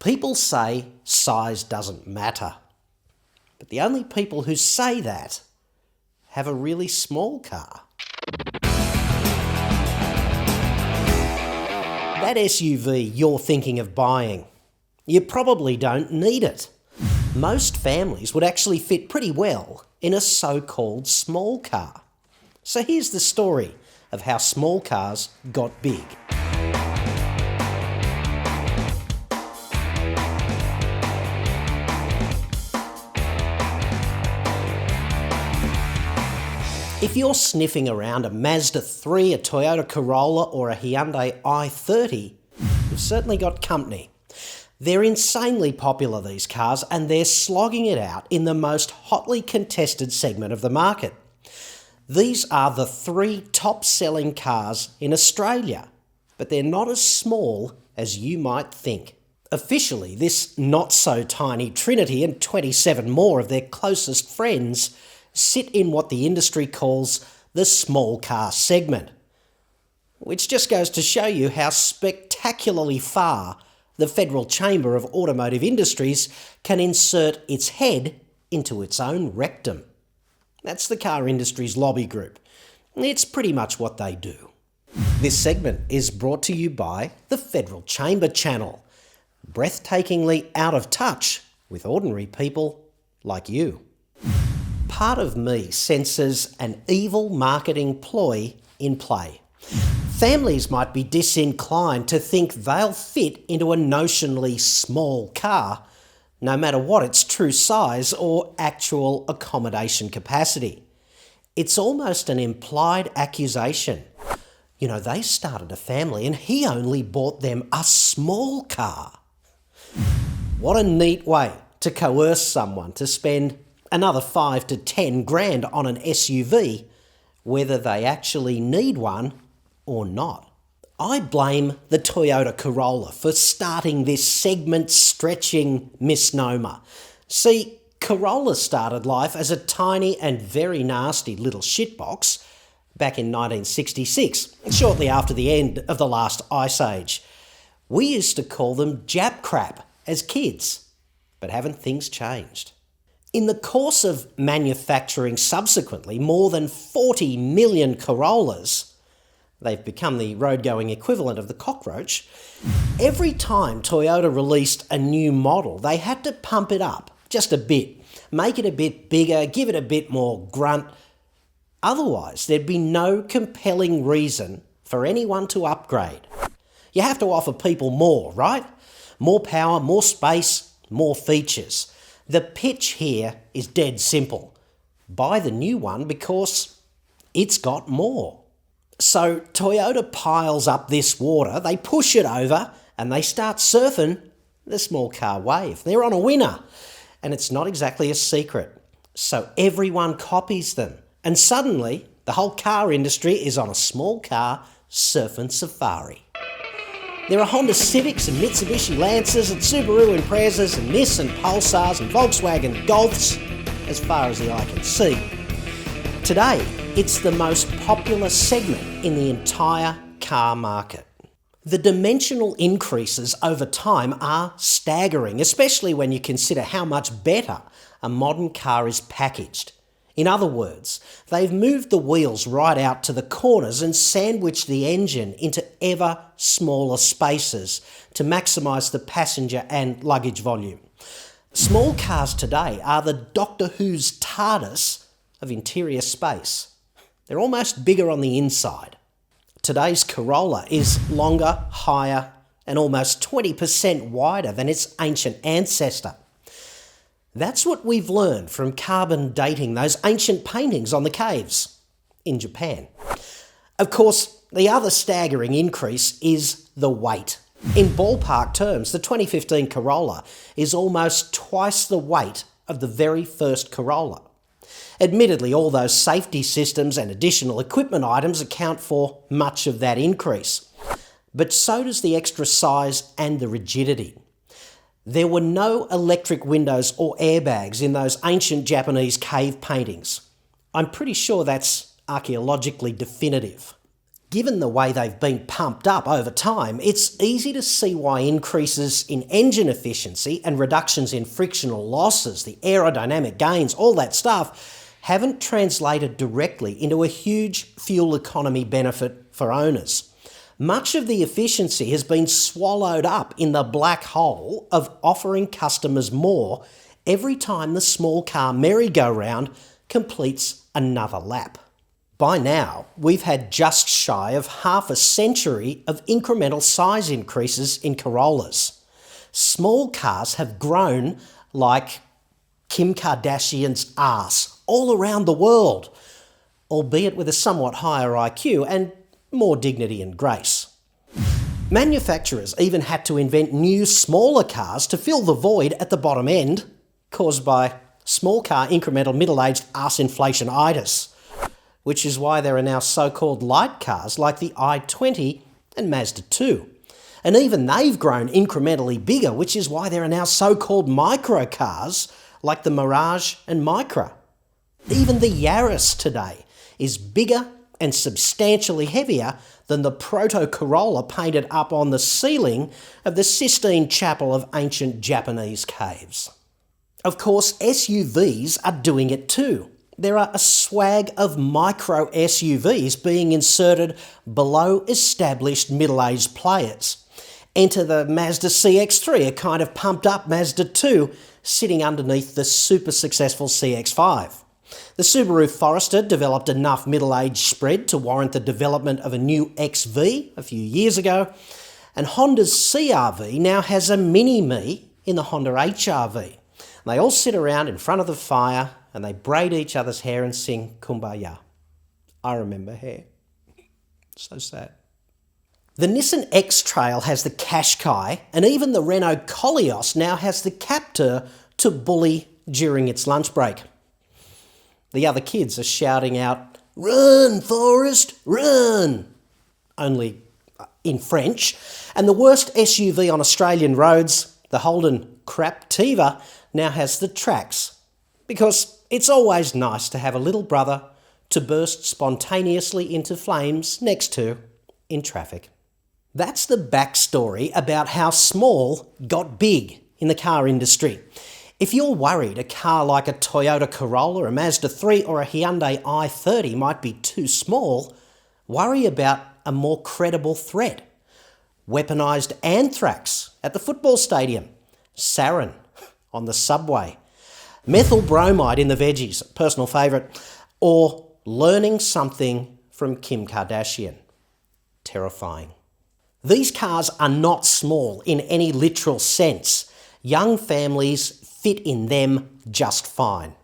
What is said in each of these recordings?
People say size doesn't matter, but the only people who say that have a really small car. That SUV you're thinking of buying, you probably don't need it. Most families would actually fit pretty well in a so-called small car. So here's the story of how small cars got big. If you're sniffing around a Mazda 3, a Toyota Corolla or a Hyundai i30, you've certainly got company. They're insanely popular, these cars, and they're slogging it out in the most hotly contested segment of the market. These are the 3 top-selling cars in Australia, but they're not as small as you might think. Officially, this not-so-tiny trinity and 27 more of their closest friends sit in what the industry calls the small car segment, which just goes to show you how spectacularly far the Federal Chamber of Automotive Industries can insert its head into its own rectum. That's the car industry's lobby group. It's pretty much what they do. This segment is brought to you by the Federal Chamber Channel, breathtakingly out of touch with ordinary people like you. Part of me senses an evil marketing ploy in play. Families might be disinclined to think they'll fit into a notionally small car, no matter what its true size or actual accommodation capacity. It's almost an implied accusation. You know, they started a family and he only bought them a small car. What a neat way to coerce someone to spend another 5 to 10 grand on an SUV, whether they actually need one or not. I blame the Toyota Corolla for starting this segment-stretching misnomer. See, Corolla started life as a tiny and very nasty little shitbox back in 1966, shortly after the end of the last ice age. We used to call them Jap crap as kids, but haven't things changed? In the course of manufacturing subsequently more than 40 million Corollas, they've become the road-going equivalent of the cockroach. Every time Toyota released a new model, they had to pump it up just a bit, make it a bit bigger, give it a bit more grunt. Otherwise, there'd be no compelling reason for anyone to upgrade. You have to offer people more, right? More power, more space, more features. The pitch here is dead simple. Buy the new one because it's got more. So Toyota piles up this water, they push it over, and they start surfing the small car wave. They're on a winner, and it's not exactly a secret. So everyone copies them, and suddenly the whole car industry is on a small car surfing safari. There are Honda Civics and Mitsubishi Lancers and Subaru Imprezas and Nissan Pulsars and Volkswagen Golfs as far as the eye can see. Today, it's the most popular segment in the entire car market. The dimensional increases over time are staggering, especially when you consider how much better a modern car is packaged. In other words, they've moved the wheels right out to the corners and sandwiched the engine into ever smaller spaces to maximise the passenger and luggage volume. Small cars today are the Doctor Who's TARDIS of interior space. They're almost bigger on the inside. Today's Corolla is longer, higher, and almost 20% wider than its ancient ancestor. That's what we've learned from carbon dating those ancient paintings on the caves in Japan. Of course, the other staggering increase is the weight. In ballpark terms, the 2015 Corolla is almost twice the weight of the very first Corolla. Admittedly, all those safety systems and additional equipment items account for much of that increase. But so does the extra size and the rigidity. There were no electric windows or airbags in those ancient Japanese cave paintings. I'm pretty sure that's archaeologically definitive. given the way they've been pumped up over time, it's easy to see why increases in engine efficiency and reductions in frictional losses, the aerodynamic gains, all that stuff, haven't translated directly into a huge fuel economy benefit for owners. Much of the efficiency has been swallowed up in the black hole of offering customers more every time the small car merry-go-round completes another lap. By now, we've had just shy of half a century of incremental size increases in Corollas. Small cars have grown like Kim Kardashian's arse all around the world, albeit with a somewhat higher IQ and more dignity and grace. Manufacturers even had to invent new, smaller cars to fill the void at the bottom end, caused by small car incremental middle-aged arse inflation-itis, which is why there are now so-called light cars like the i20 and Mazda 2. And even they've grown incrementally bigger, which is why there are now so-called micro cars like the Mirage and Micra. Even the Yaris today is bigger and substantially heavier than the proto-Corolla painted up on the ceiling of the Sistine Chapel of ancient Japanese caves. Of course, SUVs are doing it too. There are a swag of micro SUVs being inserted below established middle-aged players. Enter the Mazda CX-3, a kind of pumped-up Mazda 2, sitting underneath the super successful CX-5. The Subaru Forester developed enough middle-age spread to warrant the development of a new XV a few years ago, and Honda's CR-V now has a mini-me in the Honda HR-V. They all sit around in front of the fire and they braid each other's hair and sing Kumbaya. I remember hair. So sad. The Nissan X-Trail has the Qashqai, and even the Renault Koleos now has the Captur to bully during its lunch break. The other kids are shouting out, "Run, Forrest, run!" Only in French. And the worst SUV on Australian roads, the Holden Craptiva, now has the Trax. Because it's always nice to have a little brother to burst spontaneously into flames next to in traffic. That's the backstory about how small got big in the car industry. If you're worried a car like a Toyota Corolla, a Mazda 3 or a Hyundai i30 might be too small, worry about a more credible threat. Weaponised anthrax at the football stadium, sarin on the subway, methyl bromide in the veggies, personal favourite, or learning something from Kim Kardashian. Terrifying. These cars are not small in any literal sense. Young families fit in them just fine.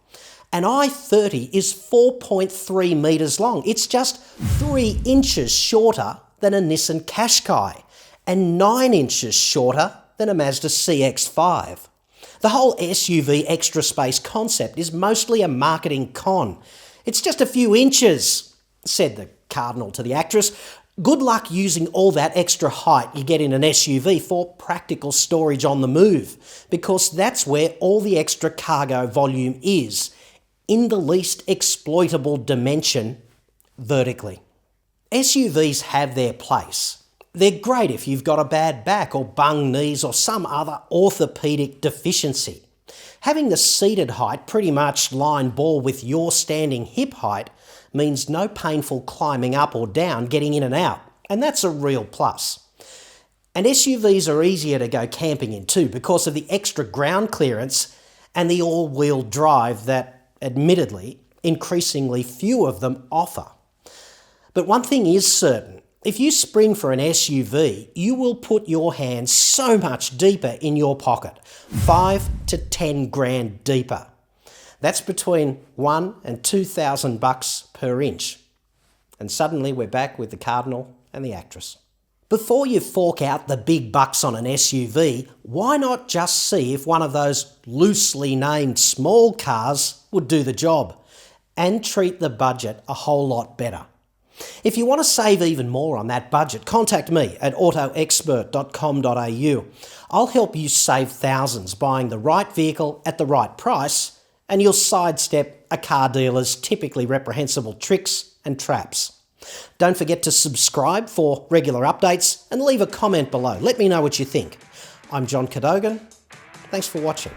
An i30 is 4.3 metres long. It's just 3 inches shorter than a Nissan Qashqai and 9 inches shorter than a Mazda CX-5. The whole SUV extra space concept is mostly a marketing con. "It's just a few inches," said the Cardinal to the actress. "Good luck using all that extra height you get in an SUV for practical storage on the move, because that's where all the extra cargo volume is, in the least exploitable dimension, vertically." SUVs have their place. They're great if you've got a bad back or bung knees or some other orthopaedic deficiency. Having the seated height pretty much line ball with your standing hip height means no painful climbing up or down, getting in and out, and that's a real plus. And SUVs are easier to go camping in too because of the extra ground clearance and the all-wheel drive that, admittedly, increasingly few of them offer. But one thing is certain. If you spring for an SUV, you will put your hands so much deeper in your pocket, 5 to 10 grand deeper. That's between $1,000 and $2,000 per inch. And suddenly we're back with the Cardinal and the actress. Before you fork out the big bucks on an SUV, why not just see if one of those loosely named small cars would do the job and treat the budget a whole lot better? If you want to save even more on that budget, contact me at autoexpert.com.au. I'll help you save thousands buying the right vehicle at the right price, and you'll sidestep a car dealer's typically reprehensible tricks and traps. Don't forget to subscribe for regular updates and leave a comment below. Let me know what you think. I'm John Cadogan. Thanks for watching.